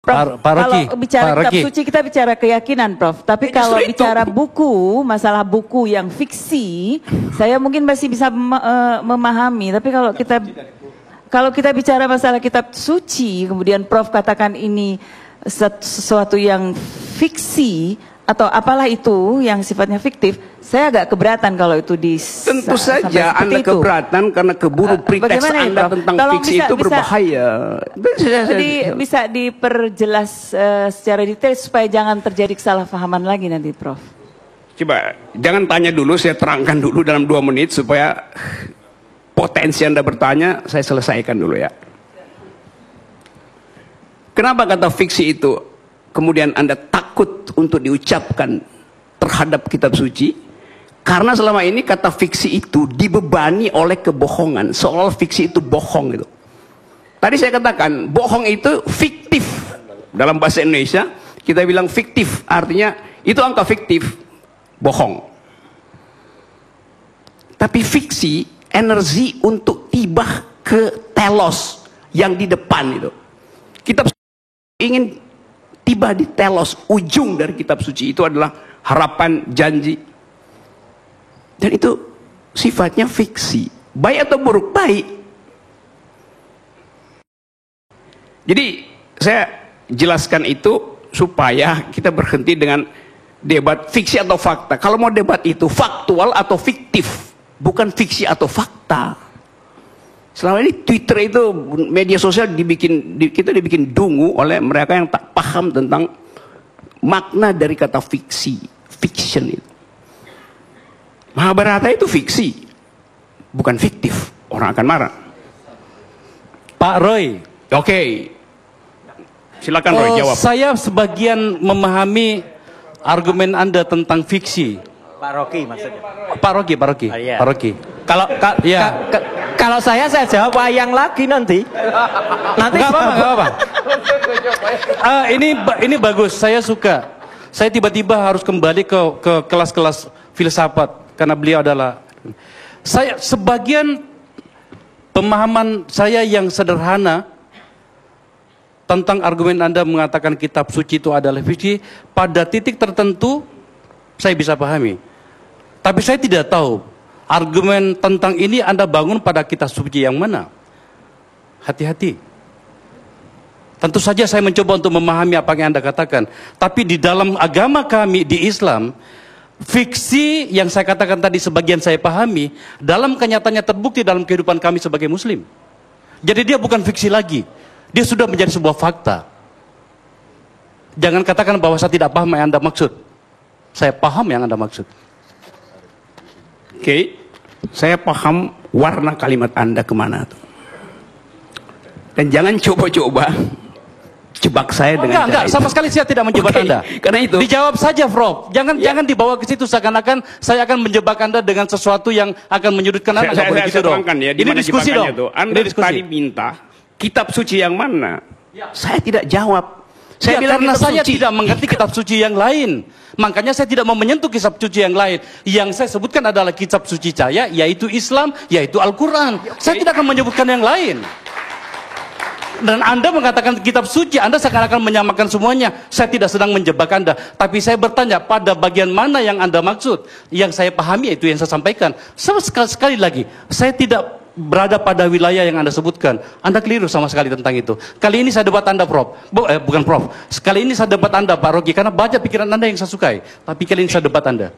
Prof, Pak Rocky, kalau bicara kitab suci kita bicara keyakinan, Prof. Tapi kalau bicara buku, masalah buku yang fiksi, saya mungkin masih bisa memahami. Tapi kalau kita bicara masalah kitab suci, kemudian Prof katakan ini sesuatu yang fiksi atau apalah itu yang sifatnya fiktif, saya agak keberatan kalau itu tentu saja Anda keberatan karena keburu preteks Anda tentang fiksi itu berbahaya. Jadi bisa diperjelas secara detail supaya jangan terjadi kesalahpahaman lagi nanti, Prof. Coba jangan tanya dulu, saya terangkan dulu dalam 2 menit supaya potensi Anda bertanya saya selesaikan dulu ya. Kenapa kata fiksi itu kemudian Anda takut untuk diucapkan terhadap kitab suci? Karena selama ini kata fiksi itu dibebani oleh kebohongan, seolah fiksi itu bohong gitu. Tadi saya katakan bohong itu fiktif. Dalam bahasa Indonesia kita bilang fiktif, artinya itu angka fiktif, bohong. Tapi fiksi energi untuk tiba ke telos yang di depan itu. Kitab ingin tiba di telos, ujung dari kitab suci itu adalah harapan, janji. Dan itu sifatnya fiksi. Baik atau buruk? Baik. Jadi saya jelaskan itu supaya kita berhenti dengan debat fiksi atau fakta. Kalau mau debat itu faktual atau fiktif, bukan fiksi atau fakta. Selama ini Twitter itu, media sosial kita dibikin dungu oleh mereka yang tak paham tentang makna dari kata fiksi, fiction itu. Mahabharata itu fiksi, bukan fiktif. Orang akan marah. Pak Roy. Oke. Silakan Roy jawab. Saya sebagian memahami argumen Anda tentang fiksi. Pak Rocky maksudnya. Pak Rocky. Iya. Pak Rocky. Kalau saya jawab wayang lagi nanti. Nanti nggak apa-apa. Ini bagus. Saya suka. Saya tiba-tiba harus kembali ke kelas-kelas filsafat karena beliau adalah. Saya sebagian pemahaman saya yang sederhana tentang argumen Anda mengatakan kitab suci itu adalah fiksi, pada titik tertentu saya bisa pahami. Tapi saya tidak tahu argumen tentang ini Anda bangun pada kitab suci yang mana. Hati-hati. Tentu saja saya mencoba untuk memahami apa yang Anda katakan. Tapi di dalam agama kami di Islam, fiksi yang saya katakan tadi sebagian saya pahami, dalam kenyataannya terbukti dalam kehidupan kami sebagai Muslim. Jadi dia bukan fiksi lagi. Dia sudah menjadi sebuah fakta. Jangan katakan bahwa saya tidak paham yang Anda maksud. Saya paham yang Anda maksud. Oke, saya paham warna kalimat Anda kemana tuh. Dan jangan coba-coba jebak saya dengan enggak, sama sekali saya tidak menjebak Anda. Karena itu dijawab saja, Prof. Jangan dibawa ke situ seakan-akan saya akan menjebak Anda dengan sesuatu yang akan menyudutkan Anda. Saya terangkan ya, ini diskusi dong. Anda tadi minta kitab suci yang mana? Ya. Saya tidak jawab. Saya bilang karena saya tidak mengerti kitab suci yang lain. Makanya saya tidak mau menyentuh kitab suci yang lain. Yang saya sebutkan adalah kitab suci saya, yaitu Islam, yaitu Al-Quran. Okay. Saya tidak akan menyebutkan yang lain. Dan Anda mengatakan kitab suci, Anda seakan-akan menyamakan semuanya. Saya tidak sedang menjebak Anda. Tapi saya bertanya, pada bagian mana yang Anda maksud? Yang saya pahami itu yang saya sampaikan. Sekali lagi, saya tidak berada pada wilayah yang Anda sebutkan. Anda keliru sama sekali tentang itu. Kali ini saya debat Anda, Prof. Bukan Prof. Sekali ini saya debat Anda, Pak Rocky, karena banyak pikiran Anda yang saya sukai. Tapi kali ini saya debat Anda.